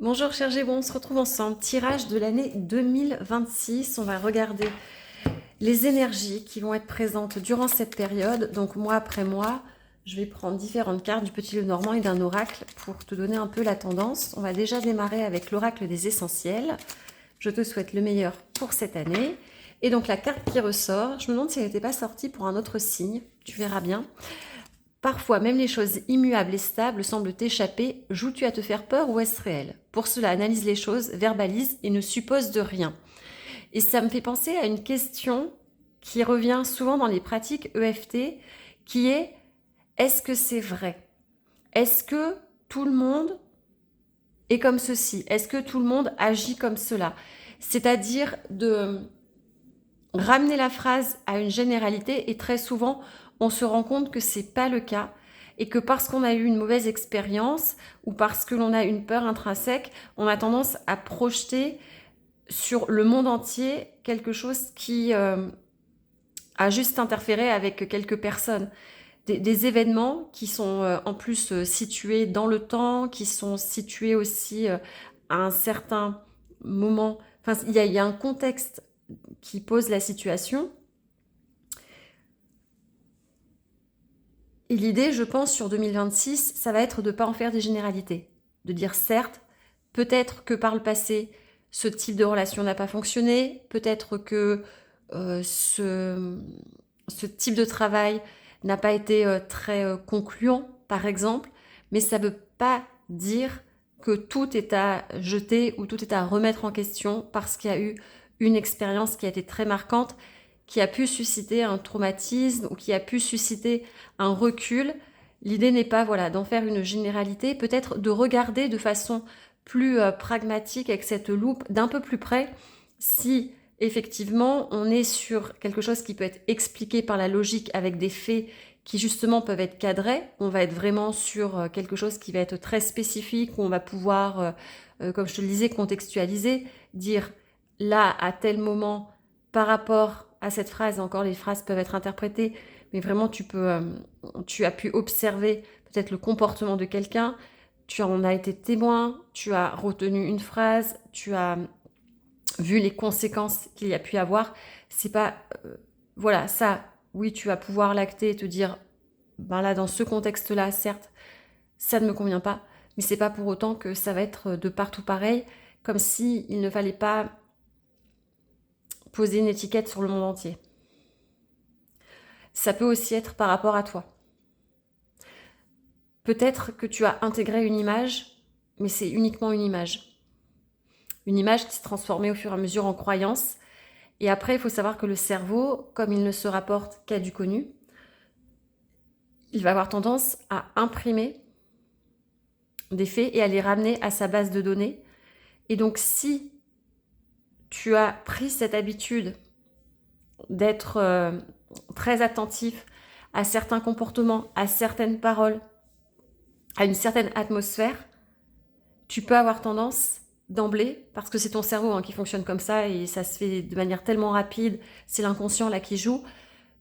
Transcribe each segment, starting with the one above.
Bonjour cher Gébo, on se retrouve ensemble. Tirage de l'année 2026. On va regarder les énergies qui vont être présentes durant cette période. Donc mois après mois, je vais prendre différentes cartes du Petit Lenormand et d'un oracle pour te donner un peu la tendance. On va déjà démarrer avec l'oracle des essentiels. Je te souhaite le meilleur pour cette année. Et donc la carte qui ressort, je me demande si elle n'était pas sortie pour un autre signe. Tu verras bien. Parfois, même les choses immuables et stables semblent t'échapper. Joues-tu à te faire peur ou est-ce réel? Pour cela, analyse les choses, verbalise et ne suppose de rien. Et ça me fait penser à une question qui revient souvent dans les pratiques EFT, qui est: est-ce que c'est vrai? Est-ce que tout le monde est comme ceci? Est-ce que tout le monde agit comme cela? C'est-à-dire de ramener la phrase à une généralité, et très souvent on se rend compte que c'est pas le cas, et que parce qu'on a eu une mauvaise expérience ou parce que l'on a une peur intrinsèque, on a tendance à projeter sur le monde entier quelque chose qui a juste interféré avec quelques personnes. Des événements qui sont en plus situés dans le temps, qui sont situés aussi à un certain moment. Enfin, il y a un contexte qui pose la situation. Et l'idée, je pense, sur 2026, ça va être de ne pas en faire des généralités. De dire, certes, peut-être que par le passé, ce type de relation n'a pas fonctionné, peut-être que ce type de travail n'a pas été très concluant, par exemple, mais ça ne veut pas dire que tout est à jeter ou tout est à remettre en question parce qu'il y a eu une expérience qui a été très marquante, qui a pu susciter un traumatisme ou qui a pu susciter un recul. L'idée n'est pas d'en faire une généralité, peut-être de regarder de façon plus pragmatique avec cette loupe d'un peu plus près si effectivement on est sur quelque chose qui peut être expliqué par la logique avec des faits qui justement peuvent être cadrés. On va être vraiment sur quelque chose qui va être très spécifique, où on va pouvoir, comme je te le disais, contextualiser, dire là à tel moment par rapport à cette phrase. Encore les phrases peuvent être interprétées, mais vraiment tu as pu observer peut-être le comportement de quelqu'un, tu en as été témoin, tu as retenu une phrase, tu as vu les conséquences qu'il y a pu avoir. C'est pas ça. Oui, tu vas pouvoir l'acter et te dire, ben là dans ce contexte-là, certes, ça ne me convient pas, mais c'est pas pour autant que ça va être de partout pareil, comme si il ne fallait pas poser une étiquette sur le monde entier. Ça peut aussi être par rapport à toi. Peut-être que tu as intégré une image, mais c'est uniquement une image. Une image qui se transformait au fur et à mesure en croyance. Et après, il faut savoir que le cerveau, comme il ne se rapporte qu'à du connu, il va avoir tendance à imprimer des faits et à les ramener à sa base de données. Et donc, si tu as pris cette habitude d'être très attentif à certains comportements, à certaines paroles, à une certaine atmosphère, tu peux avoir tendance d'emblée, parce que c'est ton cerveau qui fonctionne comme ça et ça se fait de manière tellement rapide, c'est l'inconscient là qui joue,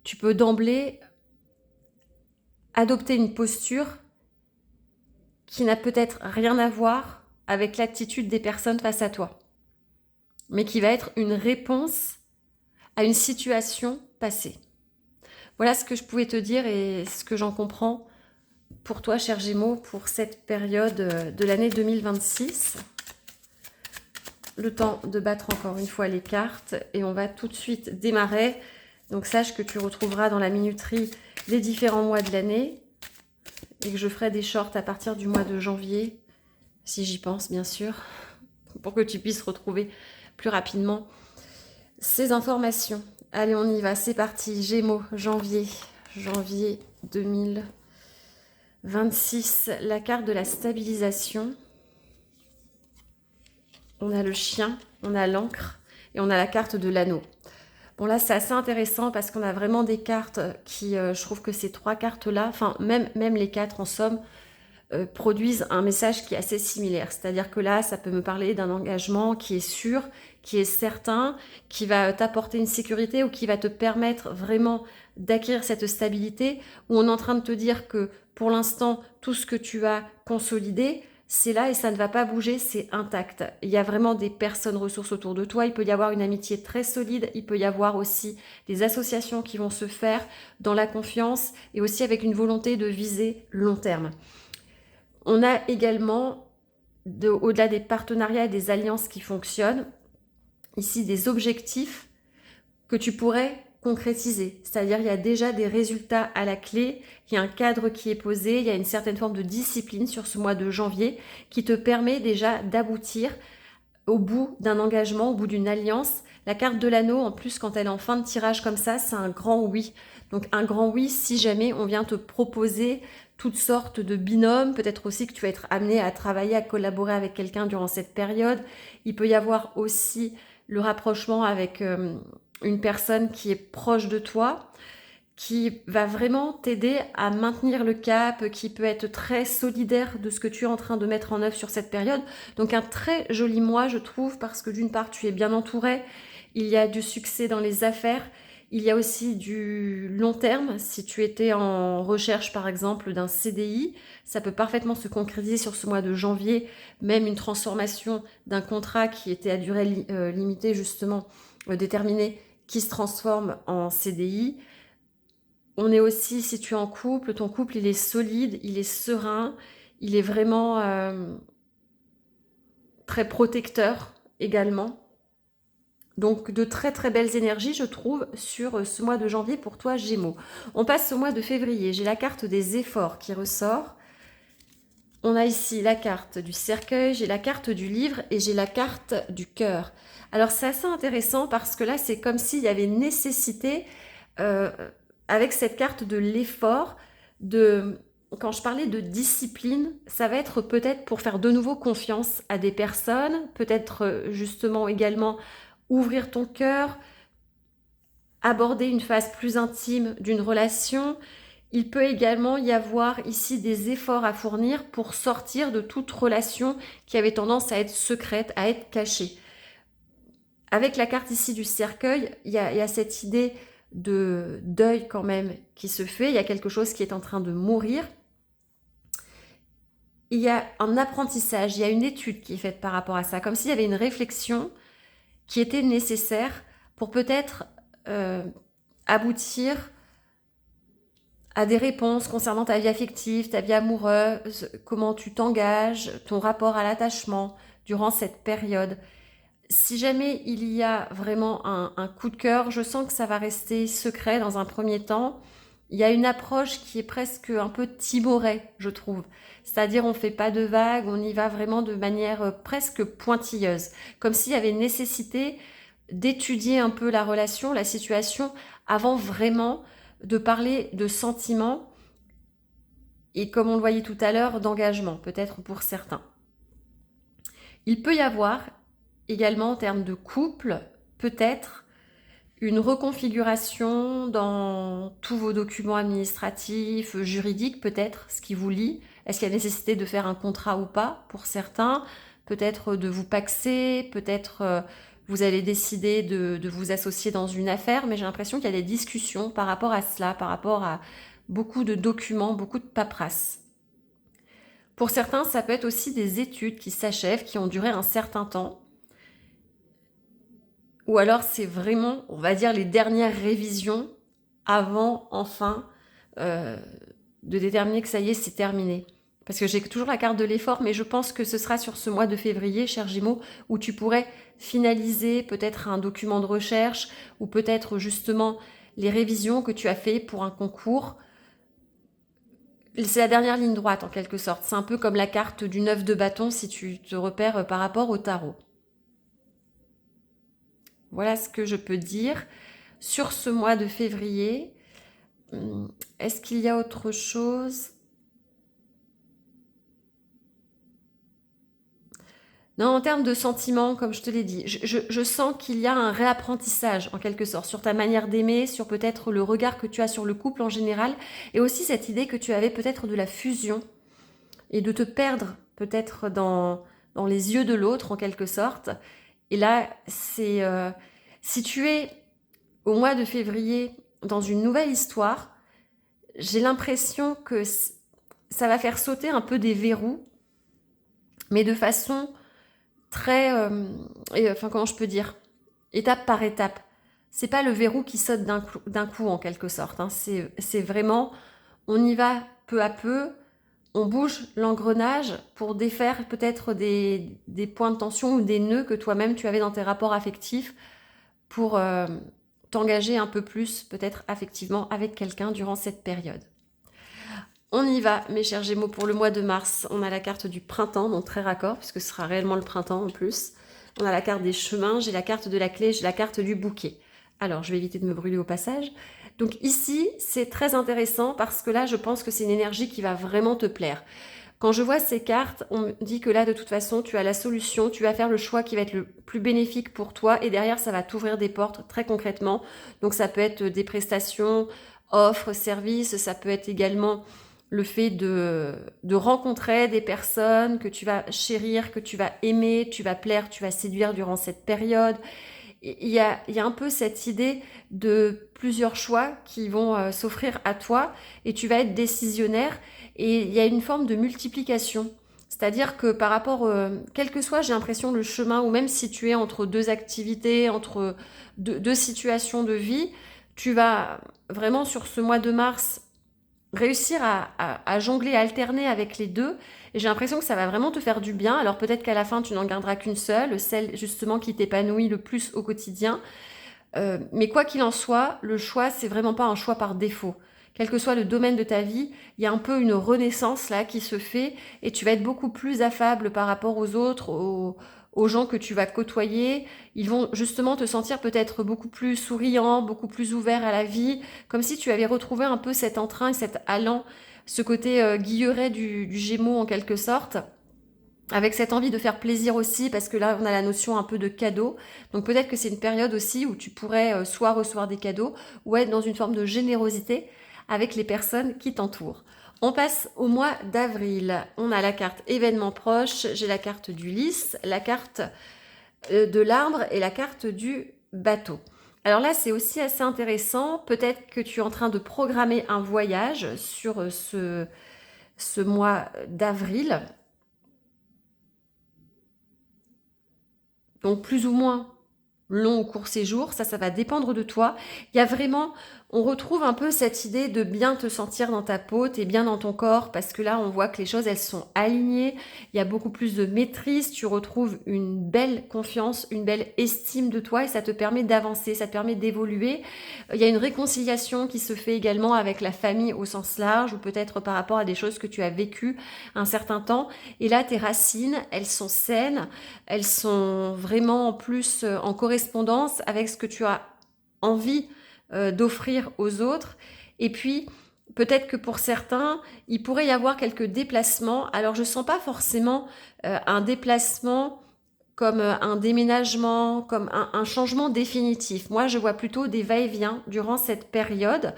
tu peux d'emblée adopter une posture qui n'a peut-être rien à voir avec l'attitude des personnes face à toi, mais qui va être une réponse à une situation passée. Voilà ce que je pouvais te dire et ce que j'en comprends pour toi, cher Gémeaux, pour cette période de l'année 2026. Le temps de battre encore une fois les cartes et on va tout de suite démarrer. Donc sache que tu retrouveras dans la minuterie les différents mois de l'année et que je ferai des shorts à partir du mois de janvier, si j'y pense bien sûr, pour que tu puisses retrouver plus rapidement ces informations. Allez, on y va, c'est parti. Gémeaux, janvier 2026, la carte de la stabilisation. On a le chien, on a l'encre et on a la carte de l'anneau. Bon là c'est assez intéressant parce qu'on a vraiment des cartes qui, je trouve que ces trois cartes-là, enfin même les quatre en somme, produisent un message qui est assez similaire. C'est-à-dire que là, ça peut me parler d'un engagement qui est sûr, qui est certain, qui va t'apporter une sécurité ou qui va te permettre vraiment d'acquérir cette stabilité, où on est en train de te dire que pour l'instant, tout ce que tu as consolidé, c'est là et ça ne va pas bouger, c'est intact. Il y a vraiment des personnes ressources autour de toi, il peut y avoir une amitié très solide, il peut y avoir aussi des associations qui vont se faire dans la confiance et aussi avec une volonté de viser long terme. On a également, au-delà des partenariats et des alliances qui fonctionnent, ici des objectifs que tu pourrais concrétiser. C'est-à-dire il y a déjà des résultats à la clé, il y a un cadre qui est posé, il y a une certaine forme de discipline sur ce mois de janvier qui te permet déjà d'aboutir au bout d'un engagement, au bout d'une alliance. La carte de l'anneau, en plus, quand elle est en fin de tirage comme ça, c'est un grand oui. Donc un grand oui si jamais on vient te proposer toutes sortes de binômes, peut-être aussi que tu vas être amené à travailler, à collaborer avec quelqu'un durant cette période. Il peut y avoir aussi le rapprochement avec une personne qui est proche de toi, qui va vraiment t'aider à maintenir le cap, qui peut être très solidaire de ce que tu es en train de mettre en œuvre sur cette période. Donc un très joli mois, je trouve, parce que d'une part, tu es bien entouré, il y a du succès dans les affaires, il y a aussi du long terme. Si tu étais en recherche, par exemple, d'un CDI, ça peut parfaitement se concrétiser sur ce mois de janvier, même une transformation d'un contrat qui était à durée limitée, justement, déterminée, qui se transforme en CDI. On est aussi, si tu es en couple, ton couple, il est solide, il est serein, il est vraiment très protecteur également. Donc, de très très belles énergies, je trouve, sur ce mois de janvier pour toi, Gémeaux. On passe au mois de février. J'ai la carte des efforts qui ressort. On a ici la carte du cercueil, j'ai la carte du livre et j'ai la carte du cœur. Alors, c'est assez intéressant parce que là, c'est comme s'il y avait nécessité... avec cette carte de l'effort, quand je parlais de discipline, ça va être peut-être pour faire de nouveau confiance à des personnes, peut-être justement également ouvrir ton cœur, aborder une phase plus intime d'une relation. Il peut également y avoir ici des efforts à fournir pour sortir de toute relation qui avait tendance à être secrète, à être cachée. Avec la carte ici du cercueil, il y a cette idée de deuil quand même qui se fait, il y a quelque chose qui est en train de mourir. Il y a un apprentissage, il y a une étude qui est faite par rapport à ça, comme s'il y avait une réflexion qui était nécessaire pour peut-être aboutir à des réponses concernant ta vie affective, ta vie amoureuse, comment tu t'engages, ton rapport à l'attachement durant cette période. Si jamais il y a vraiment un coup de cœur, je sens que ça va rester secret dans un premier temps. Il y a une approche qui est presque un peu timorée, je trouve. C'est-à-dire on ne fait pas de vagues, on y va vraiment de manière presque pointilleuse. Comme s'il y avait nécessité d'étudier un peu la relation, la situation, avant vraiment de parler de sentiments et, comme on le voyait tout à l'heure, d'engagement, peut-être pour certains. Il peut y avoir également en termes de couple, peut-être une reconfiguration dans tous vos documents administratifs, juridiques, peut-être, ce qui vous lie. Est-ce qu'il y a nécessité de faire un contrat ou pas pour certains? Peut-être de vous paxer, peut-être vous allez décider de vous associer dans une affaire, mais j'ai l'impression qu'il y a des discussions par rapport à cela, par rapport à beaucoup de documents, beaucoup de paperasse. Pour certains, ça peut être aussi des études qui s'achèvent, qui ont duré un certain temps. Ou alors c'est vraiment, on va dire, les dernières révisions avant, enfin, de déterminer que ça y est, c'est terminé. Parce que j'ai toujours la carte de l'effort, mais je pense que ce sera sur ce mois de février, cher Gémeaux, où tu pourrais finaliser peut-être un document de recherche, ou peut-être justement les révisions que tu as fait pour un concours. C'est la dernière ligne droite en quelque sorte. C'est un peu comme la carte du 9 de bâton si tu te repères par rapport au tarot. Voilà ce que je peux dire sur ce mois de février. Est-ce qu'il y a autre chose? Non, en termes de sentiments, comme je te l'ai dit, je sens qu'il y a un réapprentissage en quelque sorte sur ta manière d'aimer, sur peut-être le regard que tu as sur le couple en général, et aussi cette idée que tu avais peut-être de la fusion et de te perdre peut-être dans les yeux de l'autre en quelque sorte. Et là, c'est si tu es au mois de février dans une nouvelle histoire, j'ai l'impression que ça va faire sauter un peu des verrous mais de façon très, enfin comment je peux dire, étape par étape. C'est pas le verrou qui saute d'un coup en quelque sorte, hein. C'est vraiment, on y va peu à peu, on bouge l'engrenage pour défaire peut-être des points de tension ou des nœuds que toi-même tu avais dans tes rapports affectifs pour t'engager un peu plus peut-être affectivement avec quelqu'un durant cette période. On y va, mes chers Gémeaux, pour le mois de mars. On a la carte du printemps, donc très raccord, puisque ce sera réellement le printemps en plus. On a la carte des chemins, j'ai la carte de la clé, j'ai la carte du bouquet. Alors, je vais éviter de me brûler au passage. Donc ici, c'est très intéressant parce que là, je pense que c'est une énergie qui va vraiment te plaire. Quand je vois ces cartes, on me dit que là, de toute façon, tu as la solution, tu vas faire le choix qui va être le plus bénéfique pour toi et derrière, ça va t'ouvrir des portes très concrètement. Donc, ça peut être des prestations, offres, services, ça peut être également le fait de rencontrer des personnes que tu vas chérir, que tu vas aimer, tu vas plaire, tu vas séduire durant cette période. Il y a un peu cette idée de plusieurs choix qui vont s'offrir à toi et tu vas être décisionnaire et il y a une forme de multiplication. C'est-à-dire que par rapport, quel que soit, j'ai l'impression, le chemin, ou même si tu es entre deux activités, entre deux situations de vie, tu vas vraiment sur ce mois de mars réussir à jongler, à alterner avec les deux. Et j'ai l'impression que ça va vraiment te faire du bien. Alors peut-être qu'à la fin, tu n'en garderas qu'une seule, celle justement qui t'épanouit le plus au quotidien. Mais quoi qu'il en soit, le choix, c'est vraiment pas un choix par défaut. Quel que soit le domaine de ta vie, il y a un peu une renaissance là qui se fait et tu vas être beaucoup plus affable par rapport aux autres, aux gens que tu vas côtoyer. Ils vont justement te sentir peut-être beaucoup plus souriant, beaucoup plus ouvert à la vie, comme si tu avais retrouvé un peu cet entrain, cet allant, ce côté guilleret du Gémeaux en quelque sorte. Avec cette envie de faire plaisir aussi, parce que là, on a la notion un peu de cadeau. Donc peut-être que c'est une période aussi où tu pourrais soit recevoir des cadeaux, ou être dans une forme de générosité avec les personnes qui t'entourent. On passe au mois d'avril. On a la carte événement proche, j'ai la carte du lys, la carte de l'arbre et la carte du bateau. Alors là, c'est aussi assez intéressant. Peut-être que tu es en train de programmer un voyage sur ce mois d'avril. Donc plus ou moins long ou court séjour, ça va dépendre de toi. Il y a vraiment, on retrouve un peu cette idée de bien te sentir dans ta peau, t'es bien dans ton corps, parce que là, on voit que les choses, elles sont alignées, il y a beaucoup plus de maîtrise, tu retrouves une belle confiance, une belle estime de toi, et ça te permet d'avancer, ça te permet d'évoluer. Il y a une réconciliation qui se fait également avec la famille au sens large, ou peut-être par rapport à des choses que tu as vécues un certain temps, et là, tes racines, elles sont saines, elles sont vraiment en plus en correspondance avec ce que tu as envie d'offrir aux autres. Et puis, peut-être que pour certains, il pourrait y avoir quelques déplacements. Alors, je ne sens pas forcément un déplacement comme un déménagement, comme un changement définitif. Moi, je vois plutôt des va-et-vient durant cette période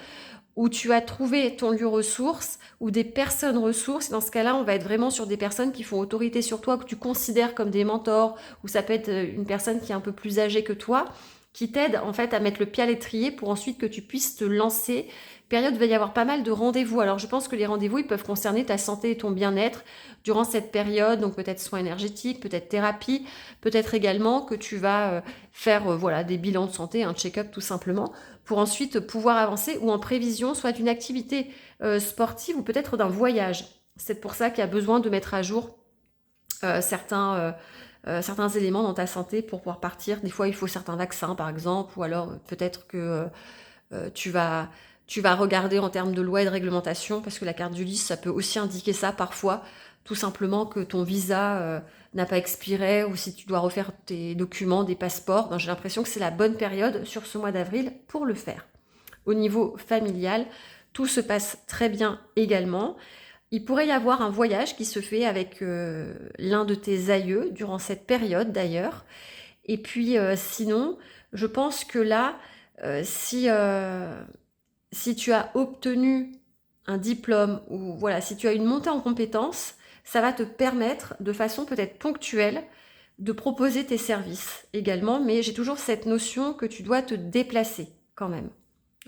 où tu as trouvé ton lieu ressource ou des personnes ressources. Dans ce cas-là, on va être vraiment sur des personnes qui font autorité sur toi, que tu considères comme des mentors, ou ça peut être une personne qui est un peu plus âgée que toi, qui t'aide en fait à mettre le pied à l'étrier pour ensuite que tu puisses te lancer. Période, il va y avoir pas mal de rendez-vous. Alors je pense que les rendez-vous, ils peuvent concerner ta santé et ton bien-être durant cette période, donc peut-être soins énergétiques, peut-être thérapie, peut-être également que tu vas faire voilà, des bilans de santé, un check-up tout simplement, pour ensuite pouvoir avancer ou en prévision, soit d'une activité sportive ou peut-être d'un voyage. C'est pour ça qu'il y a besoin de mettre à jour certains éléments dans ta santé pour pouvoir partir. Des fois, il faut certains vaccins, par exemple, ou alors peut-être que tu vas regarder en termes de loi et de réglementation, parce que la carte du lys, ça peut aussi indiquer ça parfois, tout simplement que ton visa n'a pas expiré, ou si tu dois refaire tes documents, des passeports. Ben, j'ai l'impression que c'est la bonne période sur ce mois d'avril pour le faire. Au niveau familial, tout se passe très bien également. Il pourrait y avoir un voyage qui se fait avec l'un de tes aïeux durant cette période d'ailleurs. Et puis sinon, je pense que là, si tu as obtenu un diplôme ou voilà, si tu as une montée en compétences, ça va te permettre de façon peut-être ponctuelle de proposer tes services également. Mais j'ai toujours cette notion que tu dois te déplacer quand même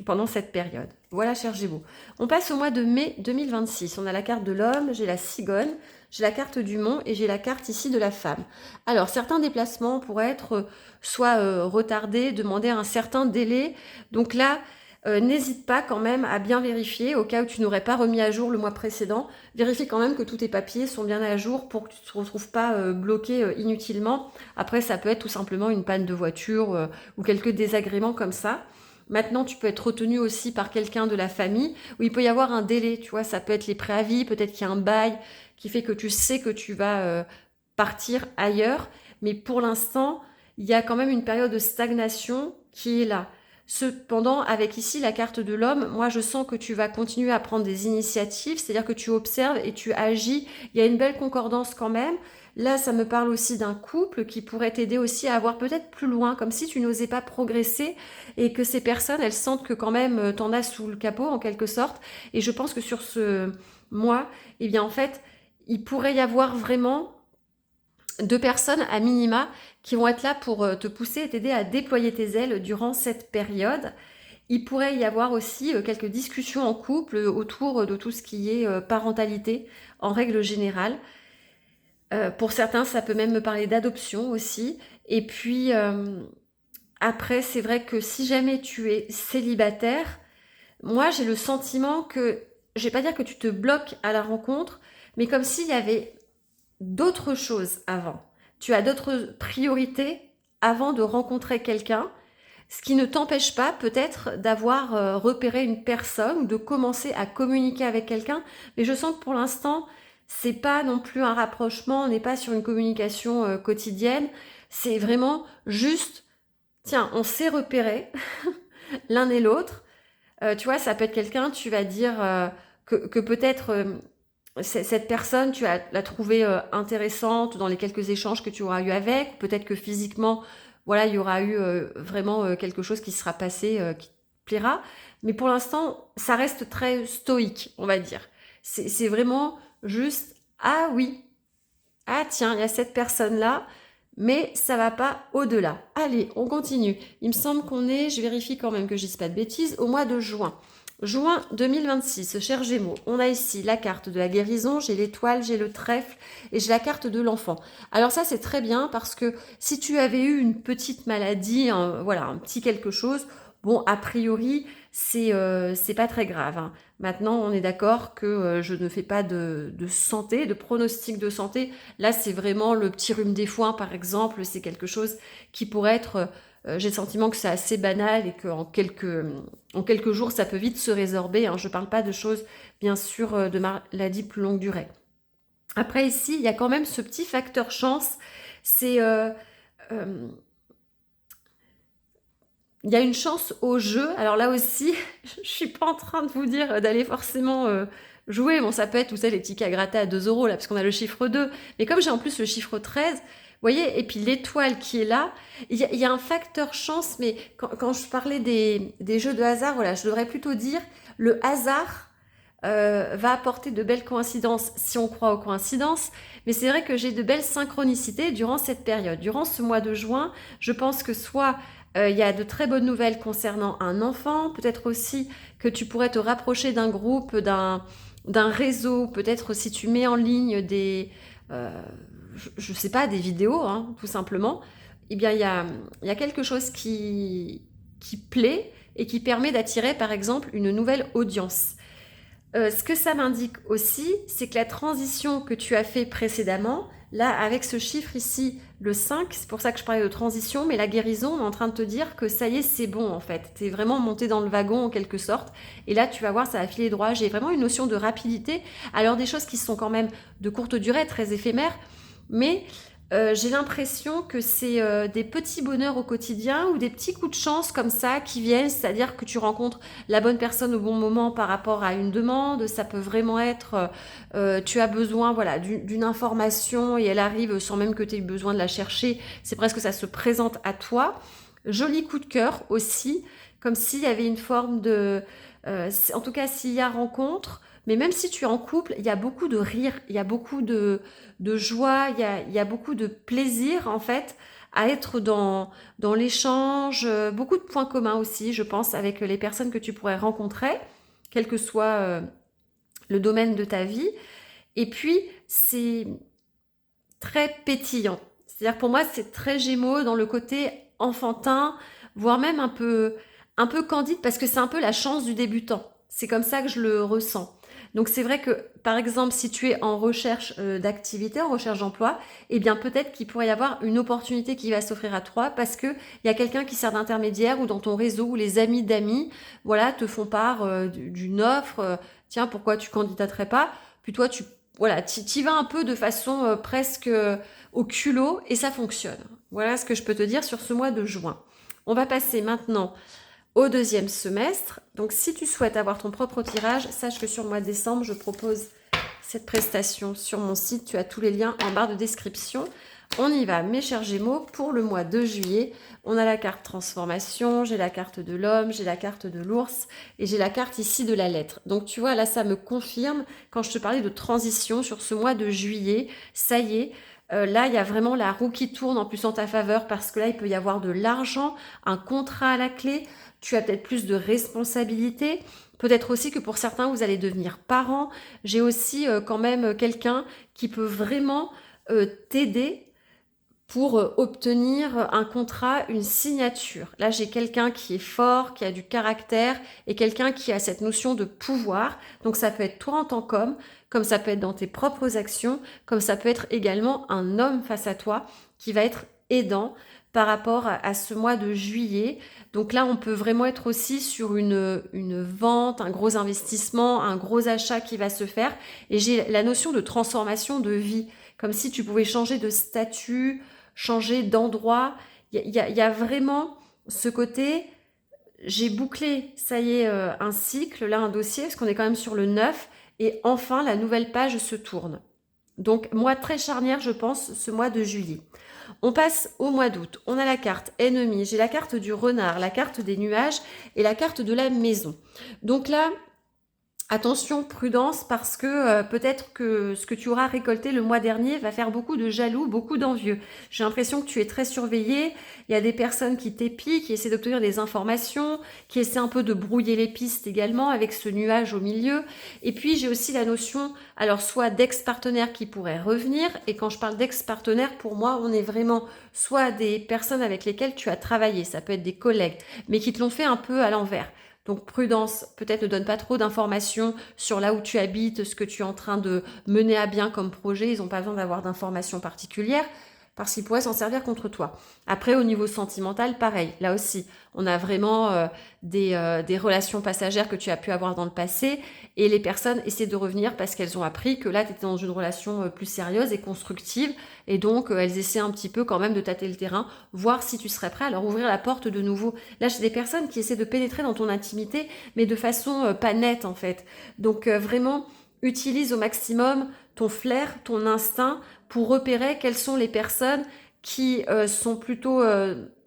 pendant cette période. Voilà, cher Gémeaux. On passe au mois de mai 2026. On a la carte de l'homme, j'ai la cigogne, j'ai la carte du mont et j'ai la carte ici de la femme. Alors, certains déplacements pourraient être soit retardés, demander un certain délai. Donc là, n'hésite pas quand même à bien vérifier, au cas où tu n'aurais pas remis à jour le mois précédent. Vérifie quand même que tous tes papiers sont bien à jour pour que tu ne te retrouves pas bloqué inutilement. Après, ça peut être tout simplement une panne de voiture ou quelques désagréments comme ça. Maintenant, tu peux être retenu aussi par quelqu'un de la famille où il peut y avoir un délai, tu vois, ça peut être les préavis, peut-être qu'il y a un bail qui fait que tu sais que tu vas partir ailleurs. Mais pour l'instant, il y a quand même une période de stagnation qui est là. Cependant, avec ici la carte de l'homme, moi je sens que tu vas continuer à prendre des initiatives, c'est-à-dire que tu observes et tu agis. Il y a une belle concordance quand même. Là, ça me parle aussi d'un couple qui pourrait t'aider aussi à avoir peut-être plus loin, comme si tu n'osais pas progresser et que ces personnes, elles sentent que quand même t'en as sous le capot en quelque sorte. Et je pense que sur ce mois, eh bien en fait, il pourrait y avoir vraiment deux personnes à minima qui vont être là pour te pousser et t'aider à déployer tes ailes durant cette période. Il pourrait y avoir aussi quelques discussions en couple autour de tout ce qui est parentalité en règle générale. Pour certains, ça peut même me parler d'adoption aussi. Et puis après, c'est vrai que si jamais tu es célibataire, moi j'ai le sentiment que, je vais pas dire que tu te bloques à la rencontre, mais comme s'il y avait d'autres choses avant. Tu as d'autres priorités avant de rencontrer quelqu'un, ce qui ne t'empêche pas peut-être d'avoir repéré une personne ou de commencer à communiquer avec quelqu'un. Mais je sens que pour l'instant, c'est pas non plus un rapprochement, on n'est pas sur une communication quotidienne. C'est vraiment juste, tiens, on s'est repéré l'un et l'autre. Tu vois, ça peut être quelqu'un, tu vas dire que peut-être cette personne, tu vas la trouver intéressante dans les quelques échanges que tu auras eu avec. Peut-être que physiquement, voilà, il y aura eu vraiment quelque chose qui sera passé, qui te plaira. Mais pour l'instant, ça reste très stoïque, on va dire. C'est vraiment juste, ah oui, ah tiens, il y a cette personne-là, mais ça va pas au-delà. Allez, on continue. Il me semble qu'on est, je vérifie quand même que je dise pas de bêtises, au mois de juin. Juin 2026, cher Gémeaux, on a ici la carte de la guérison, j'ai l'étoile, j'ai le trèfle et j'ai la carte de l'enfant. Alors ça c'est très bien parce que si tu avais eu une petite maladie, voilà, un petit quelque chose, bon a priori c'est pas très grave, hein. Maintenant on est d'accord que je ne fais pas de santé, de pronostic de santé. Là c'est vraiment le petit rhume des foins par exemple, c'est quelque chose qui pourrait être j'ai le sentiment que c'est assez banal et qu'en quelques jours, ça peut vite se résorber, hein. Je ne parle pas de choses, bien sûr, de maladies plus longue durée. Après, ici, il y a quand même ce petit facteur chance. C'est, euh, il y a une chance au jeu. Alors là aussi, je ne suis pas en train de vous dire d'aller forcément jouer. Bon, ça peut être, vous savez, les tickets à gratter à 2 euros, là, parce qu'on a le chiffre 2. Mais comme j'ai en plus le chiffre 13, vous voyez, et puis l'étoile qui est là, il y a un facteur chance, mais quand je parlais des jeux de hasard, voilà, je devrais plutôt dire le hasard va apporter de belles coïncidences si on croit aux coïncidences, mais c'est vrai que j'ai de belles synchronicités durant cette période. Durant ce mois de juin, je pense que soit il y a de très bonnes nouvelles concernant un enfant, peut-être aussi que tu pourrais te rapprocher d'un groupe, d'un réseau, peut-être si tu mets en ligne euh, je ne sais pas, des vidéos, hein, tout simplement, eh bien, il y a quelque chose qui plaît et qui permet d'attirer, par exemple, une nouvelle audience. Ce que ça m'indique aussi, c'est que la transition que tu as fait précédemment, là, avec ce chiffre ici, le 5, c'est pour ça que je parlais de transition, mais la guérison, on est en train de te dire que ça y est, c'est bon, en fait. Tu es vraiment monté dans le wagon, en quelque sorte. Et là, tu vas voir, ça va filer droit. J'ai vraiment une notion de rapidité. Alors, des choses qui sont quand même de courte durée, très éphémères, mais j'ai l'impression que c'est des petits bonheurs au quotidien ou des petits coups de chance comme ça qui viennent, c'est-à-dire que tu rencontres la bonne personne au bon moment par rapport à une demande. Ça peut vraiment être, tu as besoin voilà, d'une information et elle arrive sans même que tu aies eu besoin de la chercher. C'est presque ça se présente à toi. Joli coup de cœur aussi, comme s'il y avait une forme de... en tout cas, s'il y a rencontre, mais même si tu es en couple, il y a beaucoup de rire, il y a beaucoup de joie, il y a beaucoup de plaisir en fait à être dans l'échange, beaucoup de points communs aussi, je pense, avec les personnes que tu pourrais rencontrer, quel que soit le domaine de ta vie. Et puis, c'est très pétillant. C'est-à-dire pour moi, c'est très Gémeaux dans le côté enfantin, voire même un peu candide, parce que c'est un peu la chance du débutant. C'est comme ça que je le ressens. Donc c'est vrai que, par exemple, si tu es en recherche d'activité, en recherche d'emploi, eh bien peut-être qu'il pourrait y avoir une opportunité qui va s'offrir à toi parce que il y a quelqu'un qui sert d'intermédiaire ou dans ton réseau ou les amis d'amis, voilà, te font part d'une offre. Tiens, pourquoi tu candidaterais pas? Puis toi, voilà, t'y vas un peu de façon presque au culot et ça fonctionne. Voilà ce que je peux te dire sur ce mois de juin. On va passer maintenant au deuxième semestre. Donc si tu souhaites avoir ton propre tirage, sache que sur le mois de décembre, je propose cette prestation sur mon site. Tu as tous les liens en barre de description. On y va, mes chers Gémeaux, pour le mois de juillet. On a la carte transformation, j'ai la carte de l'homme, j'ai la carte de l'ours et j'ai la carte ici de la lettre. Donc tu vois, là, ça me confirme quand je te parlais de transition sur ce mois de juillet. Ça y est, là, il y a vraiment la roue qui tourne en plus en ta faveur parce que là, il peut y avoir de l'argent, un contrat à la clé. Tu as peut-être plus de responsabilités. Peut-être aussi que pour certains, vous allez devenir parents. J'ai aussi quand même quelqu'un qui peut vraiment t'aider pour obtenir un contrat, une signature. Là, j'ai quelqu'un qui est fort, qui a du caractère et quelqu'un qui a cette notion de pouvoir. Donc, ça peut être toi en tant qu'homme, comme ça peut être dans tes propres actions, comme ça peut être également un homme face à toi qui va être aidant par rapport à ce mois de juillet. Donc là, on peut vraiment être aussi sur une vente, un gros investissement, un gros achat qui va se faire. Et j'ai la notion de transformation de vie, comme si tu pouvais changer de statut, changer d'endroit. Il y a vraiment ce côté, j'ai bouclé, ça y est, un cycle, là un dossier, parce qu'on est quand même sur le 9, et enfin la nouvelle page se tourne. Donc mois très charnière, je pense, ce mois de juillet. On passe au mois d'août. On a la carte ennemi, j'ai la carte du renard, la carte des nuages et la carte de la maison. Donc là, attention, prudence, parce que peut-être que ce que tu auras récolté le mois dernier va faire beaucoup de jaloux, beaucoup d'envieux. J'ai l'impression que tu es très surveillé. Il y a des personnes qui t'épient, qui essaient d'obtenir des informations, qui essaient un peu de brouiller les pistes également avec ce nuage au milieu. Et puis, j'ai aussi la notion, alors soit d'ex-partenaire qui pourrait revenir. Et quand je parle d'ex-partenaire, pour moi, on est vraiment soit des personnes avec lesquelles tu as travaillé, ça peut être des collègues, mais qui te l'ont fait un peu à l'envers. Donc prudence, peut-être ne donne pas trop d'informations sur là où tu habites, ce que tu es en train de mener à bien comme projet. Ils n'ont pas besoin d'avoir d'informations particulières parce qu'ils pourraient s'en servir contre toi. Après, au niveau sentimental, pareil. Là aussi, on a vraiment des relations passagères que tu as pu avoir dans le passé et les personnes essaient de revenir parce qu'elles ont appris que là, tu étais dans une relation plus sérieuse et constructive et donc elles essaient un petit peu quand même de tâter le terrain, voir si tu serais prêt à leur ouvrir la porte de nouveau. Là, j'ai des personnes qui essaient de pénétrer dans ton intimité, mais de façon pas nette en fait. Donc vraiment, utilise au maximum ton flair, ton instinct pour repérer quelles sont les personnes qui sont plutôt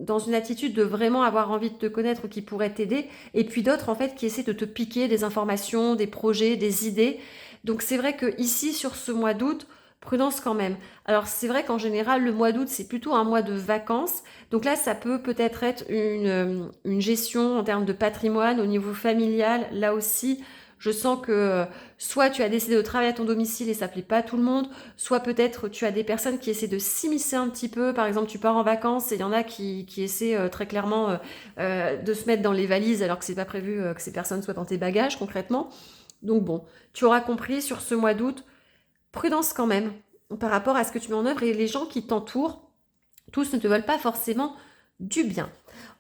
dans une attitude de vraiment avoir envie de te connaître ou qui pourraient t'aider, et puis d'autres en fait qui essaient de te piquer des informations, des projets, des idées. Donc c'est vrai que ici sur ce mois d'août, prudence quand même. Alors c'est vrai qu'en général le mois d'août c'est plutôt un mois de vacances, donc là ça peut peut-être être une gestion en termes de patrimoine au niveau familial, là aussi. Je sens que soit tu as décidé de travailler à ton domicile et ça plaît pas à tout le monde, soit peut-être tu as des personnes qui essaient de s'immiscer un petit peu. Par exemple, tu pars en vacances et il y en a qui essaient très clairement de se mettre dans les valises alors que c'est pas prévu que ces personnes soient dans tes bagages concrètement. Donc bon, tu auras compris sur ce mois d'août, prudence quand même par rapport à ce que tu mets en œuvre et les gens qui t'entourent, tous ne te veulent pas forcément du bien.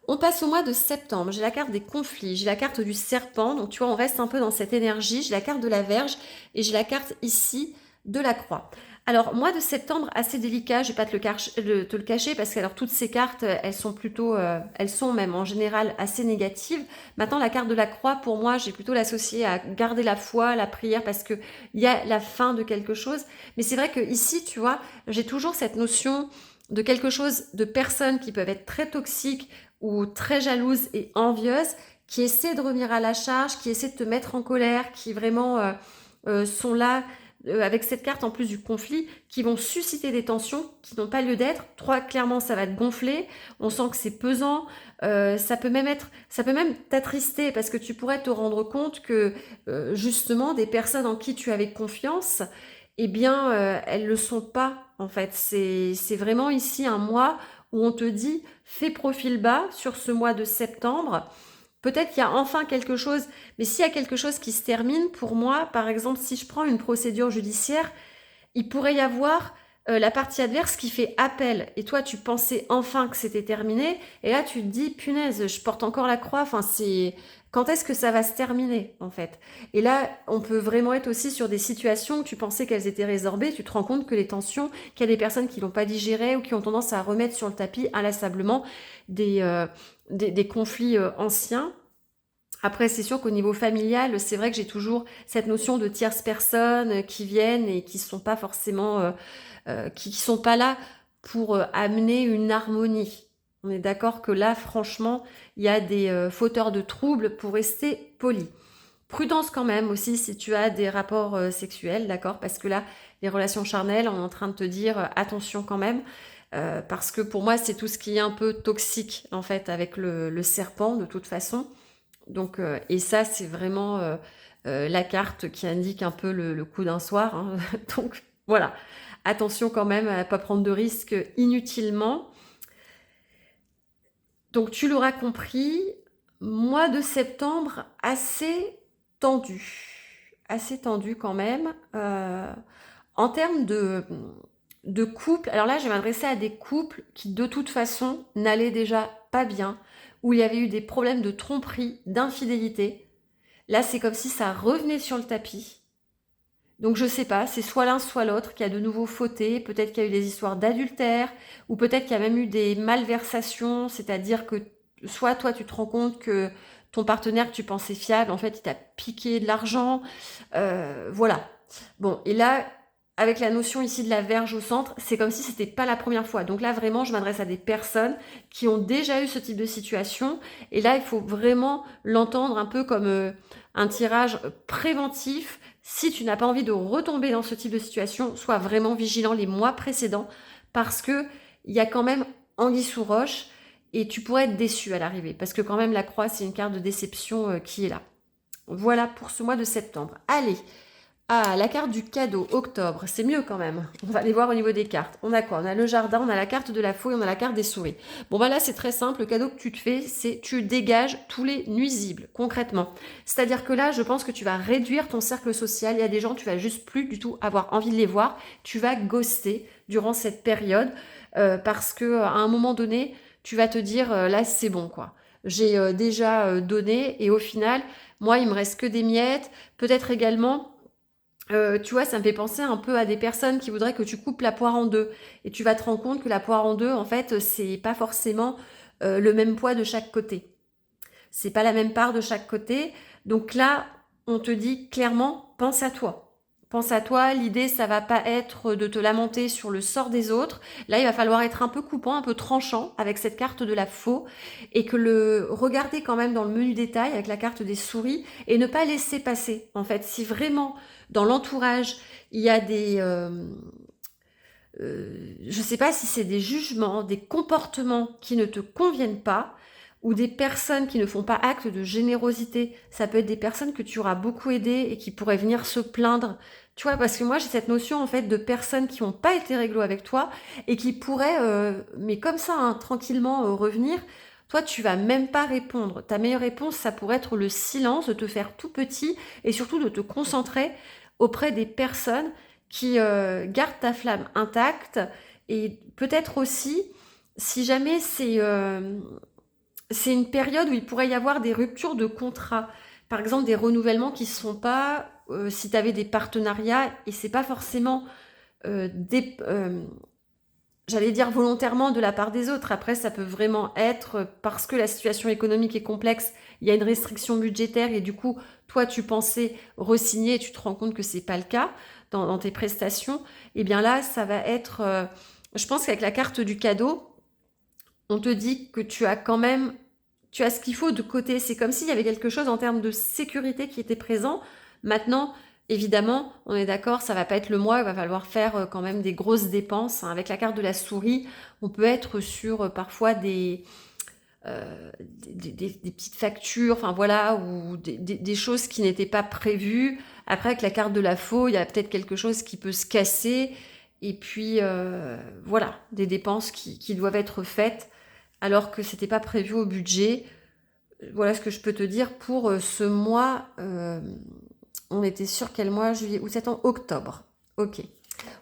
On passe au mois de septembre, j'ai la carte des conflits, j'ai la carte du serpent, donc tu vois, on reste un peu dans cette énergie, j'ai la carte de la Vierge et j'ai la carte ici de la croix. Alors, mois de septembre, assez délicat, je ne vais pas te le cacher, parce que alors, toutes ces cartes, elles sont plutôt, elles sont même en général assez négatives. Maintenant, la carte de la croix, pour moi, j'ai plutôt l'associer à garder la foi, la prière, parce qu'il y a la fin de quelque chose. Mais c'est vrai que ici, tu vois, j'ai toujours cette notion de quelque chose, de personnes qui peuvent être très toxiques, ou très jalouses et envieuses, qui essaient de revenir à la charge, qui essaient de te mettre en colère, qui vraiment sont là avec cette carte en plus du conflit, qui vont susciter des tensions qui n'ont pas lieu d'être. Toi, clairement, ça va te gonfler. On sent que c'est pesant. Ça peut même t'attrister parce que tu pourrais te rendre compte que justement des personnes en qui tu avais confiance eh bien, elles le sont pas, en fait. C'est vraiment ici un mois où on te dit: «Fais profil bas sur ce mois de septembre». Peut-être qu'il y a enfin quelque chose, mais s'il y a quelque chose qui se termine, pour moi, par exemple, si je prends une procédure judiciaire, il pourrait y avoir la partie adverse qui fait appel. Et toi, tu pensais enfin que c'était terminé. Et là, tu te dis, punaise, je porte encore la croix. Enfin, c'est... Quand est-ce que ça va se terminer, en fait? Et là, on peut vraiment être aussi sur des situations où tu pensais qu'elles étaient résorbées. Tu te rends compte que les tensions, qu'il y a des personnes qui l'ont pas digéré ou qui ont tendance à remettre sur le tapis inlassablement des conflits anciens. Après, c'est sûr qu'au niveau familial, c'est vrai que j'ai toujours cette notion de tierces personnes qui viennent et qui sont pas forcément, qui sont pas là pour amener une harmonie. On est d'accord que là, franchement, il y a des fauteurs de troubles pour rester poli. Prudence quand même aussi si tu as des rapports sexuels, d'accord? Parce que là, les relations charnelles, on est en train de te dire attention quand même. Parce que pour moi, c'est tout ce qui est un peu toxique en fait avec le serpent de toute façon. Donc, et ça, c'est vraiment la carte qui indique un peu le coup d'un soir, hein. Donc, voilà. Attention quand même à ne pas prendre de risques inutilement. Donc, tu l'auras compris, mois de septembre assez tendu. Assez tendu quand même. En termes de couple, alors là, je vais m'adresser à des couples qui, de toute façon, n'allaient déjà pas bien, où il y avait eu des problèmes de tromperie, d'infidélité. Là, c'est comme si ça revenait sur le tapis. Donc, je sais pas, c'est soit l'un, soit l'autre qui a de nouveau fauté. Peut-être qu'il y a eu des histoires d'adultère, ou peut-être qu'il y a même eu des malversations, c'est-à-dire que soit toi, tu te rends compte que ton partenaire que tu pensais fiable, en fait, il t'a piqué de l'argent. Voilà. Bon, et là, avec la notion ici de la verge au centre, c'est comme si c'était pas la première fois. Donc là, vraiment, je m'adresse à des personnes qui ont déjà eu ce type de situation. Et là, il faut vraiment l'entendre un peu comme un tirage préventif. Si tu n'as pas envie de retomber dans ce type de situation, sois vraiment vigilant les mois précédents parce que il y a quand même anguille sous roche et tu pourrais être déçu à l'arrivée parce que quand même la croix, c'est une carte de déception qui est là. Voilà pour ce mois de septembre. Allez, ah, la carte du cadeau, octobre, c'est mieux quand même. On va aller voir au niveau des cartes. On a quoi? On a le jardin, on a la carte de la fouille, on a la carte des souris. Bon bah là c'est très simple, le cadeau que tu te fais, c'est tu dégages tous les nuisibles, concrètement. C'est-à-dire que là, je pense que tu vas réduire ton cercle social. Il y a des gens, tu vas juste plus du tout avoir envie de les voir. Tu vas ghoster durant cette période parce que à un moment donné, tu vas te dire là c'est bon quoi. J'ai déjà donné et au final, moi il me reste que des miettes. Peut-être également tu vois, ça me fait penser un peu à des personnes qui voudraient que tu coupes la poire en deux. Et tu vas te rendre compte que la poire en deux, en fait, c'est pas forcément le même poids de chaque côté. C'est pas la même part de chaque côté. Donc là, on te dit clairement, pense à toi. Pense à toi, l'idée, ça va pas être de te lamenter sur le sort des autres. Là, il va falloir être un peu coupant, un peu tranchant avec cette carte de la faux et que le regarder quand même dans le menu détail avec la carte des souris et ne pas laisser passer. En fait, si vraiment dans l'entourage, il y a je sais pas si c'est des jugements, des comportements qui ne te conviennent pas, ou des personnes qui ne font pas acte de générosité. Ça peut être des personnes que tu auras beaucoup aidées et qui pourraient venir se plaindre. Tu vois, parce que moi j'ai cette notion en fait de personnes qui n'ont pas été réglo avec toi et qui pourraient, mais comme ça, hein, tranquillement revenir. Toi, tu vas même pas répondre. Ta meilleure réponse, ça pourrait être le silence, de te faire tout petit et surtout de te concentrer auprès des personnes qui gardent ta flamme intacte et peut-être aussi, si jamais c'est une période où il pourrait y avoir des ruptures de contrat. Par exemple, des renouvellements qui ne se font pas, si tu avais des partenariats, et c'est pas forcément j'allais dire volontairement de la part des autres. Après, ça peut vraiment être parce que la situation économique est complexe, il y a une restriction budgétaire et du coup, toi, tu pensais re-signer et tu te rends compte que c'est pas le cas dans tes prestations. Et bien là, ça va être... je pense qu'avec la carte du cadeau, on te dit que tu as quand même... Tu as ce qu'il faut de côté. C'est comme s'il y avait quelque chose en termes de sécurité qui était présent. Maintenant, évidemment, on est d'accord, ça va pas être le mois, il va falloir faire quand même des grosses dépenses, hein. Avec la carte de la souris, on peut être sur parfois des petites factures, enfin voilà, ou des choses qui n'étaient pas prévues. Après, avec la carte de la faux, il y a peut-être quelque chose qui peut se casser. Et puis, voilà, des dépenses qui doivent être faites alors que c'était pas prévu au budget. Voilà ce que je peux te dire pour ce mois. On était sur quel mois? Juillet, août, septembre, octobre. Ok.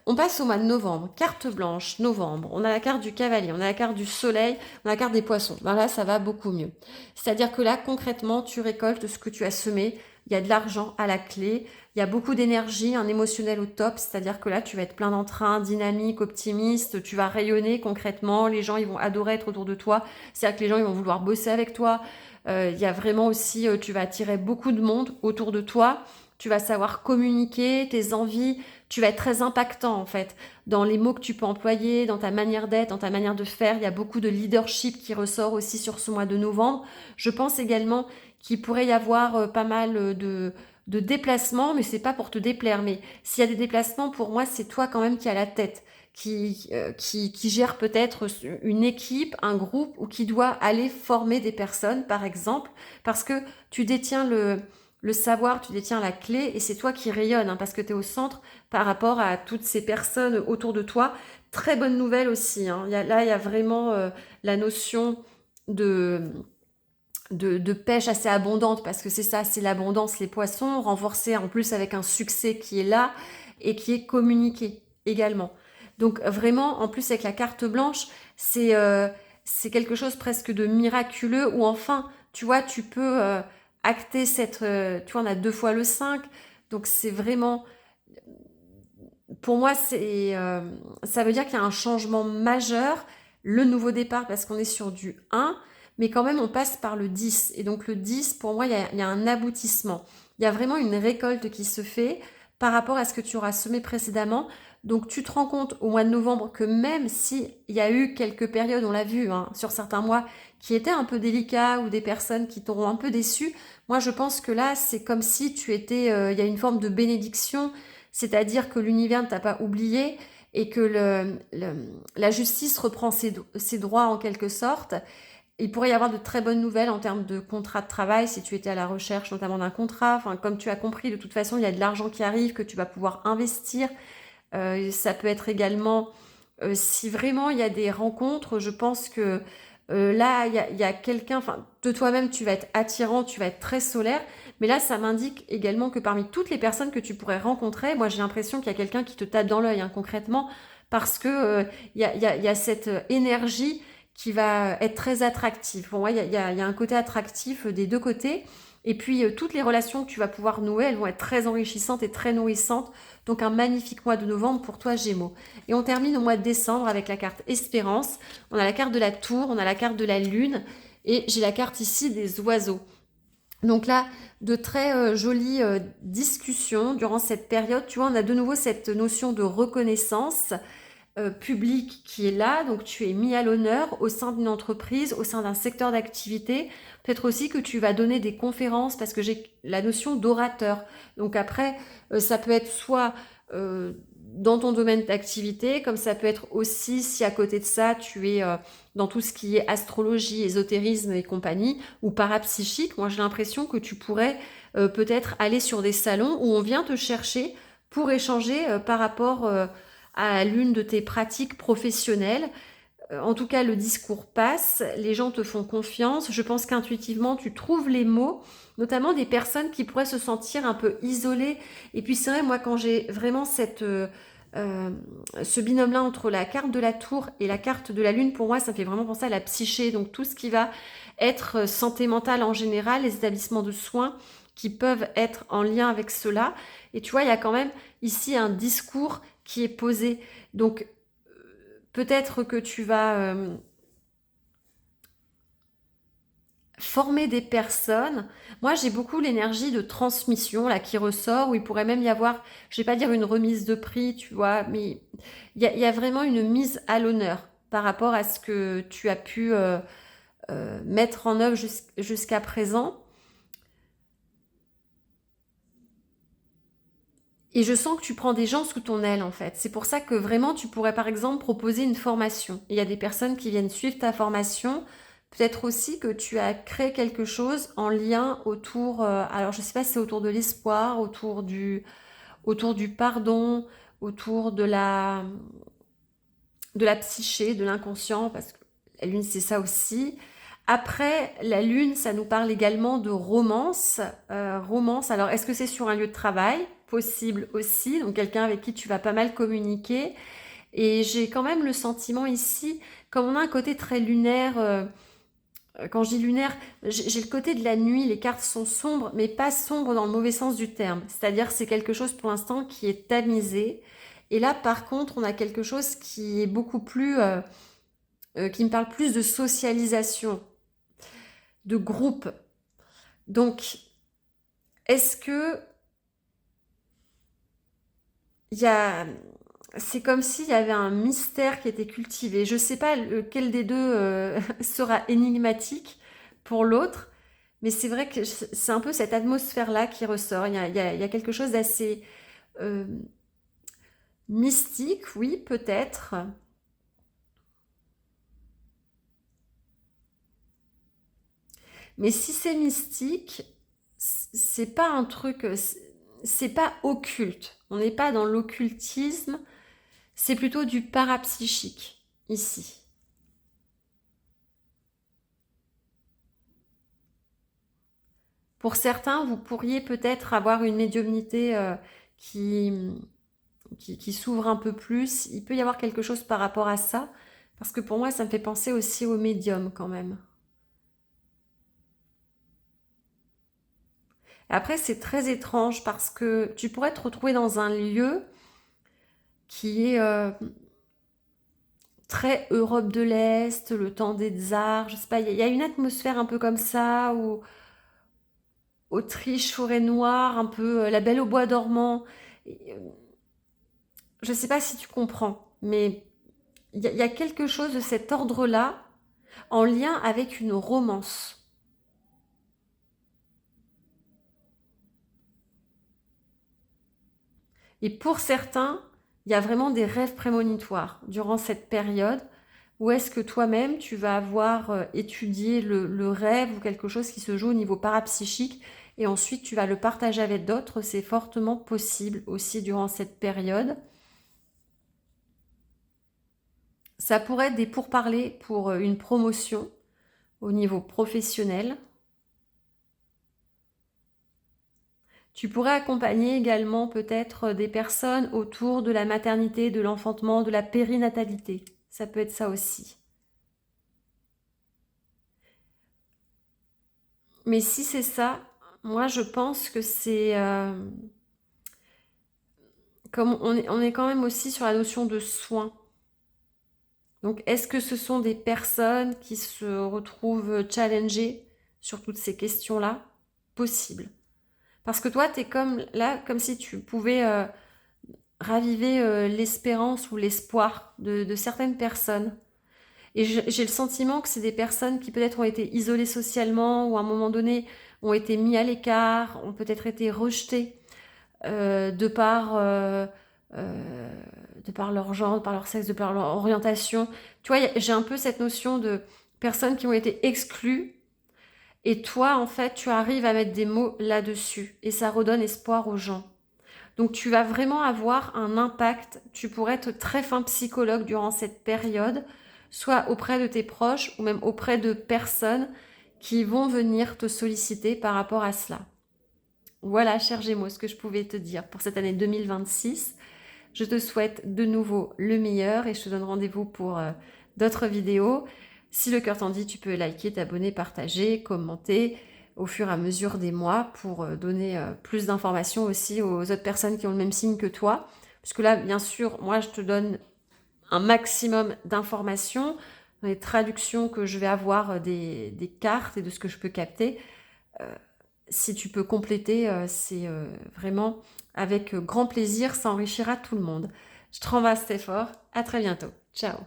On passe au mois de novembre. Carte blanche, novembre. On a la carte du cavalier, on a la carte du soleil, on a la carte des poissons. Ben là, ça va beaucoup mieux. C'est-à-dire que là, concrètement, tu récoltes ce que tu as semé. Il y a de l'argent à la clé. Il y a beaucoup d'énergie, un émotionnel au top. C'est-à-dire que là, tu vas être plein d'entrain, dynamique, optimiste. Tu vas rayonner concrètement. Les gens, ils vont adorer être autour de toi. C'est-à-dire que les gens, ils vont vouloir bosser avec toi. Il y a vraiment aussi, tu vas attirer beaucoup de monde autour de toi. Tu vas savoir communiquer tes envies. Tu vas être très impactant en fait dans les mots que tu peux employer, dans ta manière d'être, dans ta manière de faire. Il y a beaucoup de leadership qui ressort aussi sur ce mois de novembre. Je pense également qu'il pourrait y avoir pas mal de déplacements, mais c'est pas pour te déplaire. Mais s'il y a des déplacements, pour moi, c'est toi quand même qui as la tête, qui gère peut-être une équipe, un groupe, ou qui doit aller former des personnes, par exemple, parce que tu détiens le savoir, tu détiens la clé et c'est toi qui rayonne hein, parce que tu es au centre par rapport à toutes ces personnes autour de toi. Très bonne nouvelle aussi. Hein. Là, il y a vraiment la notion de, de pêche assez abondante parce que c'est ça, c'est l'abondance, les poissons, renforcés en plus avec un succès qui est là et qui est communiqué également. Donc vraiment, en plus avec la carte blanche, c'est quelque chose presque de miraculeux où enfin, tu vois, tu peux acter cette... tu vois, on a 2 fois le 5, donc c'est vraiment... Pour moi, ça veut dire qu'il y a un changement majeur, le nouveau départ parce qu'on est sur du 1, mais quand même on passe par le 10. Et donc le 10, pour moi, il y a un aboutissement. Il y a vraiment une récolte qui se fait par rapport à ce que tu auras semé précédemment. Donc tu te rends compte au mois de novembre que même s'il y a eu quelques périodes, on l'a vu hein, sur certains mois, qui étaient un peu délicats ou des personnes qui t'auront un peu déçu, moi je pense que là c'est comme si tu étais, il y a une forme de bénédiction, c'est-à-dire que l'univers ne t'a pas oublié et que la justice reprend ses droits en quelque sorte. Il pourrait y avoir de très bonnes nouvelles en termes de contrat de travail si tu étais à la recherche notamment d'un contrat. Enfin, comme tu as compris, de toute façon, il y a de l'argent qui arrive que tu vas pouvoir investir. Ça peut être également, si vraiment il y a des rencontres, je pense que là, il y a quelqu'un, enfin, de toi-même, tu vas être attirant, tu vas être très solaire. Mais là, ça m'indique également que parmi toutes les personnes que tu pourrais rencontrer, moi, j'ai l'impression qu'il y a quelqu'un qui te tape dans l'œil, hein, concrètement, parce que il y a cette énergie qui va être très attractive. Pour moi, il y a un côté attractif des deux côtés. Et puis, toutes les relations que tu vas pouvoir nouer, elles vont être très enrichissantes et très nourrissantes. Donc, un magnifique mois de novembre pour toi, Gémeaux. Et on termine au mois de décembre avec la carte Espérance. On a la carte de la Tour, on a la carte de la Lune. Et j'ai la carte ici des oiseaux. Donc là, de très jolies discussions durant cette période. Tu vois, on a de nouveau cette notion de reconnaissance public qui est là, donc tu es mis à l'honneur au sein d'une entreprise, au sein d'un secteur d'activité. Peut-être aussi que tu vas donner des conférences parce que j'ai la notion d'orateur. Donc après, ça peut être soit dans ton domaine d'activité, comme ça peut être aussi si à côté de ça, tu es dans tout ce qui est astrologie, ésotérisme et compagnie, ou parapsychique. Moi, j'ai l'impression que tu pourrais peut-être aller sur des salons où on vient te chercher pour échanger par rapport à l'une de tes pratiques professionnelles. En tout cas, le discours passe, les gens te font confiance. Je pense qu'intuitivement, tu trouves les mots, notamment des personnes qui pourraient se sentir un peu isolées. Et puis c'est vrai, moi, quand j'ai vraiment ce binôme-là entre la carte de la tour et la carte de la lune, pour moi, ça me fait vraiment penser à la psyché. Donc tout ce qui va être santé mentale en général, les établissements de soins qui peuvent être en lien avec cela. Et tu vois, il y a quand même ici un discours qui est posé. Donc, peut-être que tu vas former des personnes. Moi, j'ai beaucoup l'énergie de transmission là qui ressort, où il pourrait même y avoir, je vais pas dire une remise de prix, tu vois, mais il y a vraiment une mise à l'honneur par rapport à ce que tu as pu mettre en œuvre jusqu'à présent. Et je sens que tu prends des gens sous ton aile en fait. C'est pour ça que vraiment tu pourrais par exemple proposer une formation. Il y a des personnes qui viennent suivre ta formation, Peut-être aussi que tu as créé quelque chose en lien autour, alors je sais pas si c'est autour de l'espoir, autour du pardon, autour de la psyché, de l'inconscient, parce que la lune c'est ça aussi. Après, la lune, ça nous parle également de romance. Romance, alors est-ce que c'est sur un lieu de travail? Possible aussi, donc quelqu'un avec qui tu vas pas mal communiquer. Et j'ai quand même le sentiment ici, comme on a un côté très lunaire, quand je dis lunaire, j'ai le côté de la nuit, les cartes sont sombres, mais pas sombres dans le mauvais sens du terme. C'est-à-dire c'est quelque chose pour l'instant qui est tamisé. Et là, par contre, on a quelque chose qui est beaucoup plus, qui me parle plus de socialisation, de groupe. Donc, est-ce que il y a, c'est comme s'il y avait un mystère qui était cultivé. Je ne sais pas lequel des deux sera énigmatique pour l'autre, mais c'est vrai que c'est un peu cette atmosphère-là qui ressort. Il y a quelque chose d'assez euh, mystique, oui, peut-être. Mais si c'est mystique, c'est pas un truc, c'est pas occulte. On n'est pas dans l'occultisme, c'est plutôt du parapsychique ici. Pour certains, vous pourriez peut-être avoir une médiumnité qui, qui s'ouvre un peu plus. Il peut y avoir quelque chose par rapport à ça, parce que pour moi, ça me fait penser aussi au médium quand même. Après, c'est très étrange parce que tu pourrais te retrouver dans un lieu qui est très Europe de l'Est, le temps des tsars, je sais pas, il y a une atmosphère un peu comme ça, ou Autriche, forêt noire, un peu la Belle au bois dormant. Je sais pas si tu comprends, mais il y a quelque chose de cet ordre-là en lien avec une romance. Et pour certains, il y a vraiment des rêves prémonitoires durant cette période. Où est-ce que toi-même, tu vas avoir étudié le rêve ou quelque chose qui se joue au niveau parapsychique et ensuite tu vas le partager avec d'autres? C'est fortement possible aussi durant cette période. Ça pourrait être des pourparlers pour une promotion au niveau professionnel. Tu pourrais accompagner également peut-être des personnes autour de la maternité, de l'enfantement, de la périnatalité. Ça peut être ça aussi. Mais si c'est ça, moi je pense que c'est... comme on est quand même aussi sur la notion de soin. Donc est-ce que ce sont des personnes qui se retrouvent challengées sur toutes ces questions-là? Possible. Parce que toi, tu es comme là, comme si tu pouvais raviver l'espérance ou l'espoir de certaines personnes. Et j'ai le sentiment que c'est des personnes qui peut-être ont été isolées socialement ou à un moment donné ont été mis à l'écart, ont peut-être été rejetées de par de par leur genre, de par leur sexe, de par leur orientation. Tu vois, j'ai un peu cette notion de personnes qui ont été exclues et toi, en fait, tu arrives à mettre des mots là-dessus et ça redonne espoir aux gens. Donc tu vas vraiment avoir un impact, tu pourrais être très fin psychologue durant cette période, soit auprès de tes proches ou même auprès de personnes qui vont venir te solliciter par rapport à cela. Voilà, cher Gémeaux, ce que je pouvais te dire pour cette année 2026. Je te souhaite de nouveau le meilleur et je te donne rendez-vous pour d'autres vidéos. Si le cœur t'en dit, tu peux liker, t'abonner, partager, commenter au fur et à mesure des mois pour donner plus d'informations aussi aux autres personnes qui ont le même signe que toi. Puisque là, bien sûr, moi, je te donne un maximum d'informations, dans les traductions que je vais avoir des cartes et de ce que je peux capter. Si tu peux compléter, c'est vraiment avec grand plaisir, ça enrichira tout le monde. Je te renvoie très fort, à très bientôt. Ciao.